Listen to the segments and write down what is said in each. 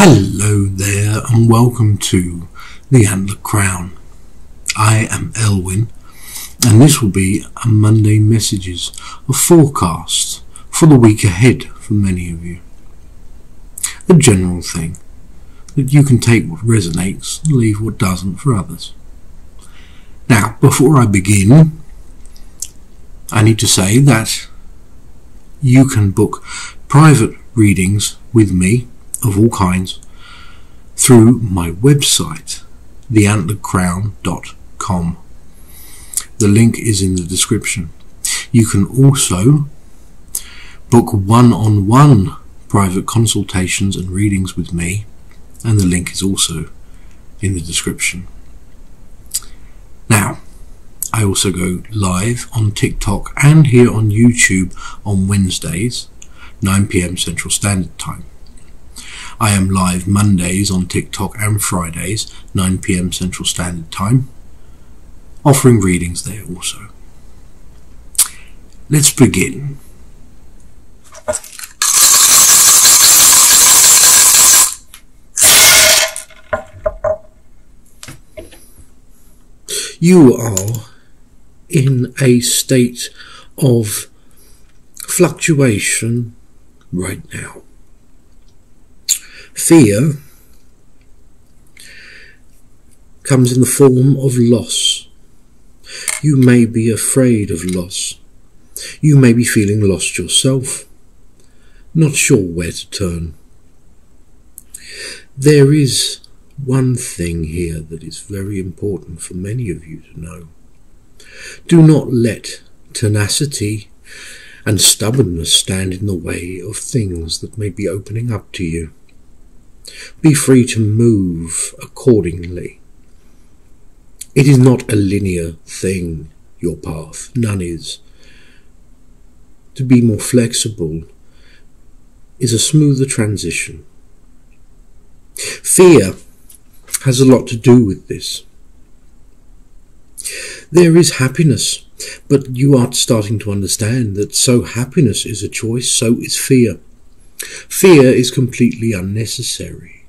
Hello there and welcome to the Antler Crown. I am Elwyn and this will be a Monday messages, a forecast for the week ahead for many of you. A general thing that you can take what resonates and leave what doesn't for others. Now, before I begin, I need to say that you can book private readings with me of all kinds through my website, theantlercrown.com. The link is in the description. You can also book one-on-one private consultations and readings with me, and the link is also in the description. Now, I also go live on TikTok and here on YouTube on Wednesdays, 9 PM Central Standard Time. I am live Mondays on TikTok and Fridays, 9 PM Central Standard Time, offering readings there also. Let's begin. You are in a state of fluctuation right now. Fear comes in the form of loss. You may be afraid of loss. You may be feeling lost yourself, not sure where to turn. There is one thing here that is very important for many of you to know. Do not let tenacity and stubbornness stand in the way of things that may be opening up to you. Be free to move accordingly. It is not a linear thing, your path. None is. To be more flexible is a smoother transition. Fear has a lot to do with this. There is happiness, but you are starting to understand that so happiness is a choice, so is fear. Fear is completely unnecessary.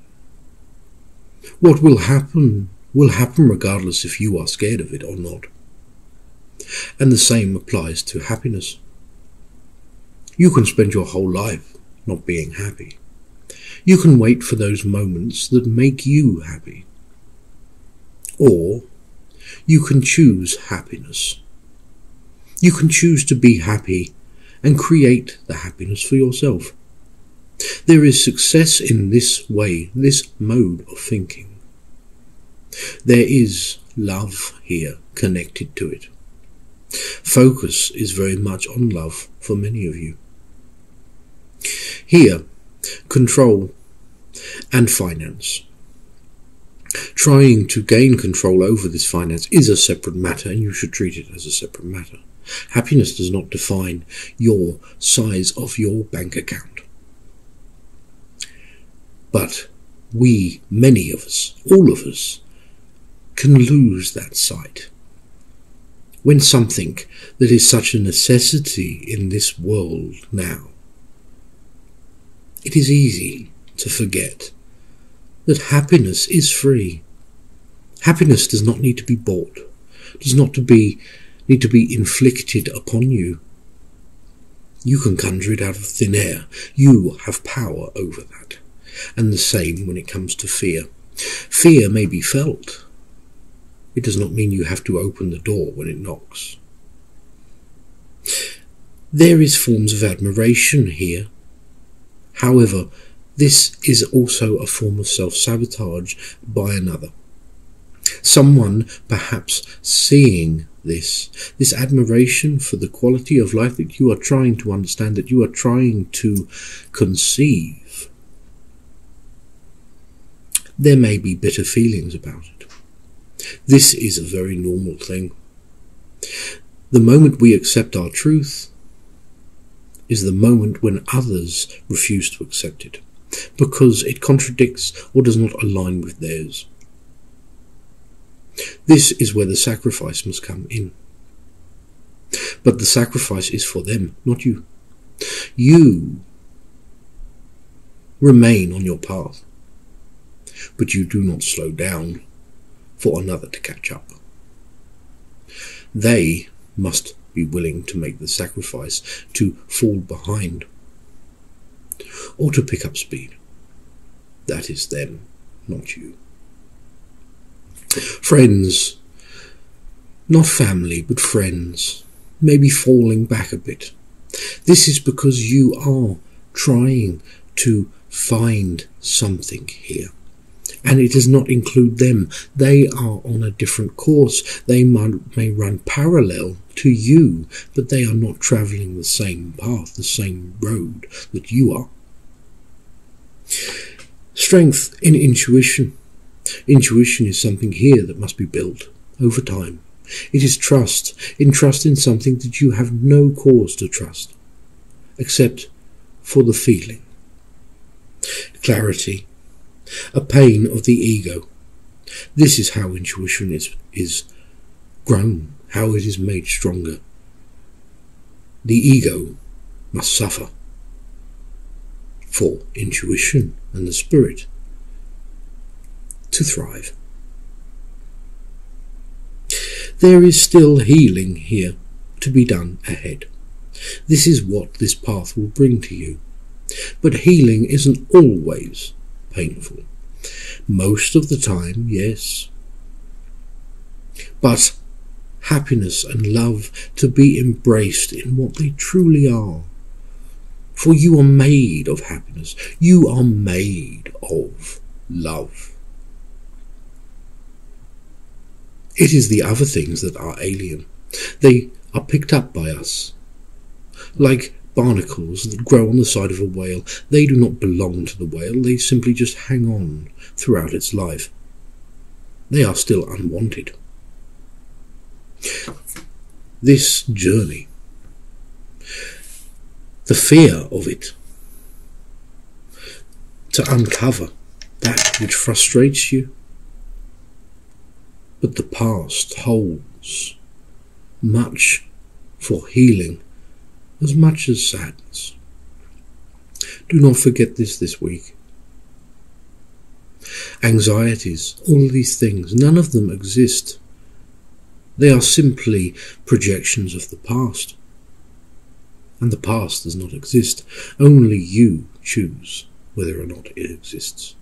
What will happen regardless if you are scared of it or not. And the same applies to happiness. You can spend your whole life not being happy. You can wait for those moments that make you happy. Or you can choose happiness. You can choose to be happy and create the happiness for yourself. There is success in this way, this mode of thinking. There is love here connected to it. Focus is very much on love for many of you. Here, control and finance. Trying to gain control over this finance is a separate matter, and you should treat it as a separate matter. Happiness does not define your size of your bank account. But we, many of us, all of us, can lose that sight. When something that is such a necessity in this world now, it is easy to forget that happiness is free. Happiness does not need to be bought, does not need to be inflicted upon you. You can conjure it out of thin air. You have power over that. And the same when it comes to fear. Fear may be felt. It does not mean you have to open the door when it knocks. There is forms of admiration here. However, this is also a form of self-sabotage by another. Someone perhaps seeing this admiration for the quality of life that you are trying to understand, that you are trying to conceive. There may be bitter feelings about it. This is a very normal thing. The moment we accept our truth is the moment when others refuse to accept it, because it contradicts or does not align with theirs. This is where the sacrifice must come in. But the sacrifice is for them, not you. You remain on your path. but you do not slow down for another to catch up. They must be willing to make the sacrifice to fall behind or to pick up speed. That is them, not you. Friends, not family, but friends, may be falling back a bit. This is because you are trying to find something here, and it does not include them. They are on a different course. They may run parallel to you, but they are not travelling the same path, the same road that you are. Strength in intuition. Intuition is something here that must be built over time. It is trust in something that you have no cause to trust, except for the feeling. Clarity, a pain of the ego. This is how intuition is grown, how it is made stronger. The ego must suffer for intuition and the spirit to thrive. There is still healing here to be done ahead. This is what this path will bring to you. But healing isn't always painful. Most of the time, yes. But happiness and love to be embraced in what they truly are. For you are made of happiness. You are made of love. It is the other things that are alien. They are picked up by us. Like barnacles that grow on the side of a whale. They do not belong to the whale. They simply just hang on throughout its life. They are still unwanted. This journey, the fear of it, to uncover that which frustrates you, but the past holds much for healing as much as sadness. Do not forget this week. Anxieties, all of these things, none of them exist. They are simply projections of the past. And the past does not exist. Only you choose whether or not it exists,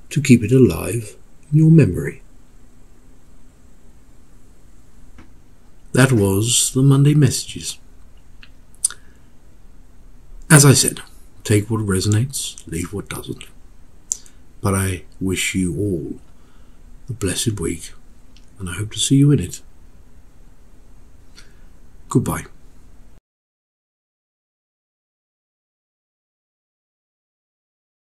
to keep it alive in your memory. That was the Monday Messages. As I said, take what resonates, leave what doesn't. But I wish you all a blessed week, and I hope to see you in it. Goodbye.